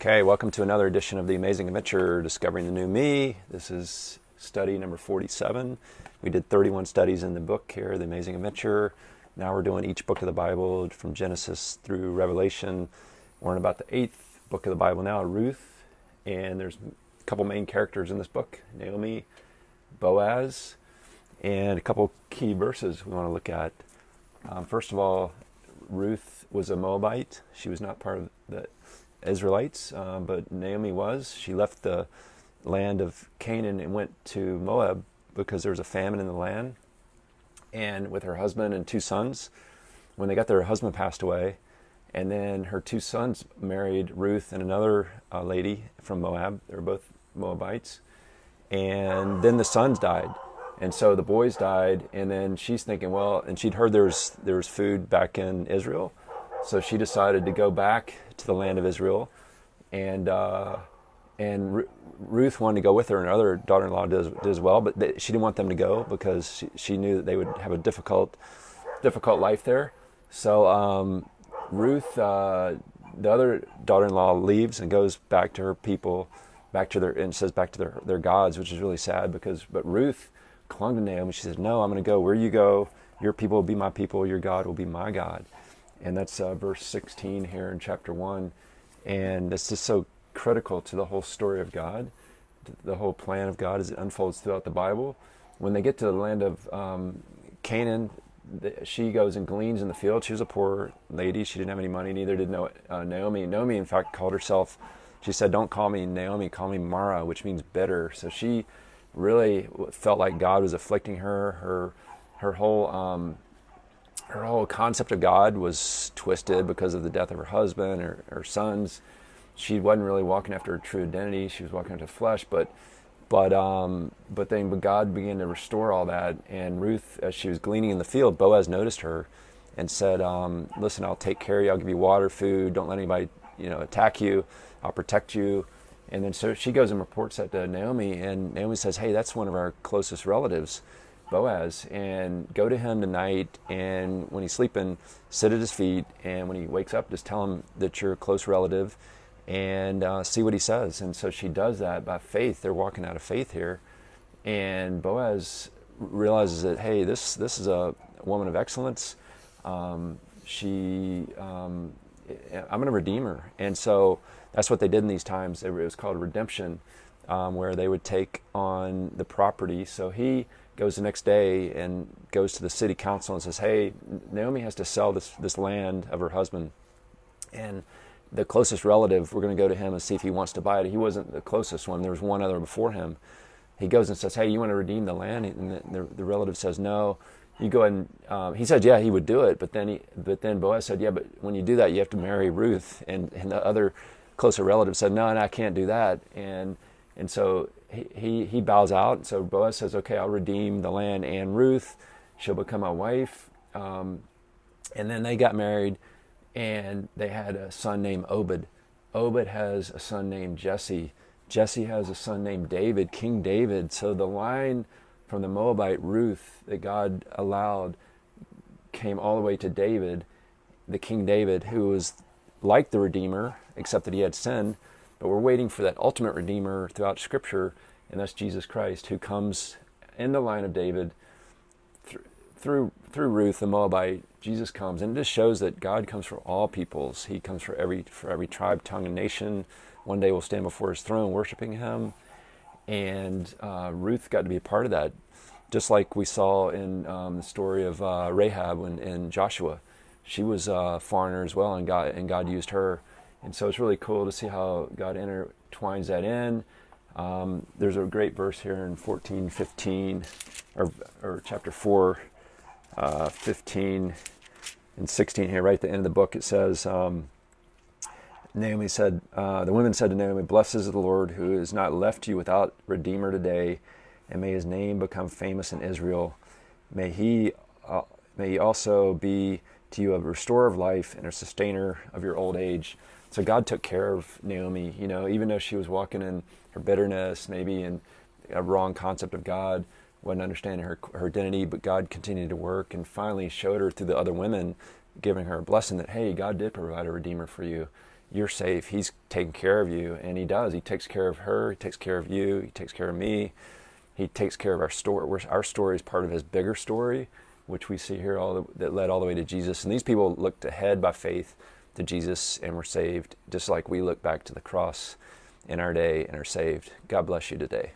Okay, welcome to another edition of The Amazing Adventure, Discovering the New Me. This is study number 47. We did 31 studies in the book here, The Amazing Adventure. Now we're doing each book of the Bible from Genesis through Revelation. We're in about the 8th book of the Bible now, Ruth. And there's a couple main characters in this book, Naomi, Boaz, and a couple key verses we want to look at. First of all, Ruth was a Moabite. She was not part of the Israelites, but Naomi was. She left the land of Canaan and went to Moab because there was a famine in the land. And with her husband and two sons, when they got there, her husband passed away. And then her two sons married Ruth and another lady from Moab. They were both Moabites. And then the sons died. And so the boys died. And then she's thinking, well, and she'd heard there was food back in Israel. So she decided to go back to the land of Israel, and Ruth wanted to go with her, and her other daughter-in-law did as well, but she didn't want them to go because she knew that they would have a difficult life there. So Ruth, the other daughter-in-law, leaves and goes back to her people, back to their gods, which is really sad but Ruth clung to Naomi. She said, "No, I'm going to go where you go. Your people will be my people. Your God will be my God." And that's verse 16 here in chapter 1. And it's just so critical to the whole story of God, the whole plan of God as it unfolds throughout the Bible. When they get to the land of Canaan, she goes and gleans in the field. She was a poor lady. She didn't have any money. Neither did Naomi. Naomi, in fact, called herself, she said, "Don't call me Naomi, call me Mara," which means bitter. So she really felt like God was afflicting her. Her whole concept of God was twisted because of the death of her husband, her sons. She wasn't really walking after her true identity. She was walking after flesh, but then God began to restore all that. And Ruth, as she was gleaning in the field, Boaz noticed her and said, "Listen, I'll take care of you. I'll give you water, food. Don't let anybody, attack you. I'll protect you." And then so she goes and reports that to Naomi, and Naomi says, "Hey, that's one of our closest relatives, Boaz, and go to him tonight, and when he's sleeping, sit at his feet, and when he wakes up, just tell him that you're a close relative, and see what he says." And so she does that by faith. They're walking out of faith here, and Boaz realizes that, hey, this is a woman of excellence. I'm going to redeem her. And so that's what they did in these times. It was called redemption, where they would take on the property. So he goes the next day and goes to the city council and says, "Hey, Naomi has to sell this land of her husband, and the closest relative, we're going to go to him and see if he wants to buy it." He wasn't the closest one. There was one other before him. He goes and says, "Hey, you want to redeem the land?" And the relative says, "No." You go ahead and he said, yeah, he would do it, but then Boaz said, "Yeah, but when you do that, you have to marry Ruth." And the other closer relative said, "No, I can't do that." And so he bows out. And so Boaz says, "Okay, I'll redeem the land and Ruth. She'll become my wife." And then they got married, and they had a son named Obed. Obed has a son named Jesse. Jesse has a son named David, King David. So the line from the Moabite Ruth that God allowed came all the way to David, the King David, who was like the Redeemer, except that he had sin. But we're waiting for that ultimate Redeemer throughout Scripture, and that's Jesus Christ, who comes in the line of David through Ruth, the Moabite. Jesus comes, and it just shows that God comes for all peoples. He comes for every tribe, tongue, and nation. One day we'll stand before His throne worshiping Him, and Ruth got to be a part of that, just like we saw in the story of Rahab in Joshua. She was a foreigner as well, and God used her. And so it's really cool to see how God intertwines that in. There's a great verse here in 14:15, or chapter 4, 15 and 16 here, right at the end of the book. It says, Naomi said, the women said to Naomi, "Blessed is the Lord, who has not left you without redeemer today, and may his name become famous in Israel. May he also be to you a restorer of life and a sustainer of your old age." So God took care of Naomi, even though she was walking in her bitterness, maybe in a wrong concept of God, wasn't understanding her identity, but God continued to work and finally showed her through the other women, giving her a blessing that, hey, God did provide a redeemer for you. you're safe. He's taking care of you, and he does. He takes care of her. He takes care of you. He takes care of me. He takes care of our story. Our story is part of his bigger story, which we see here that led all the way to Jesus. And these people looked ahead by faith to Jesus and were saved, just like we look back to the cross in our day and are saved. God bless you today.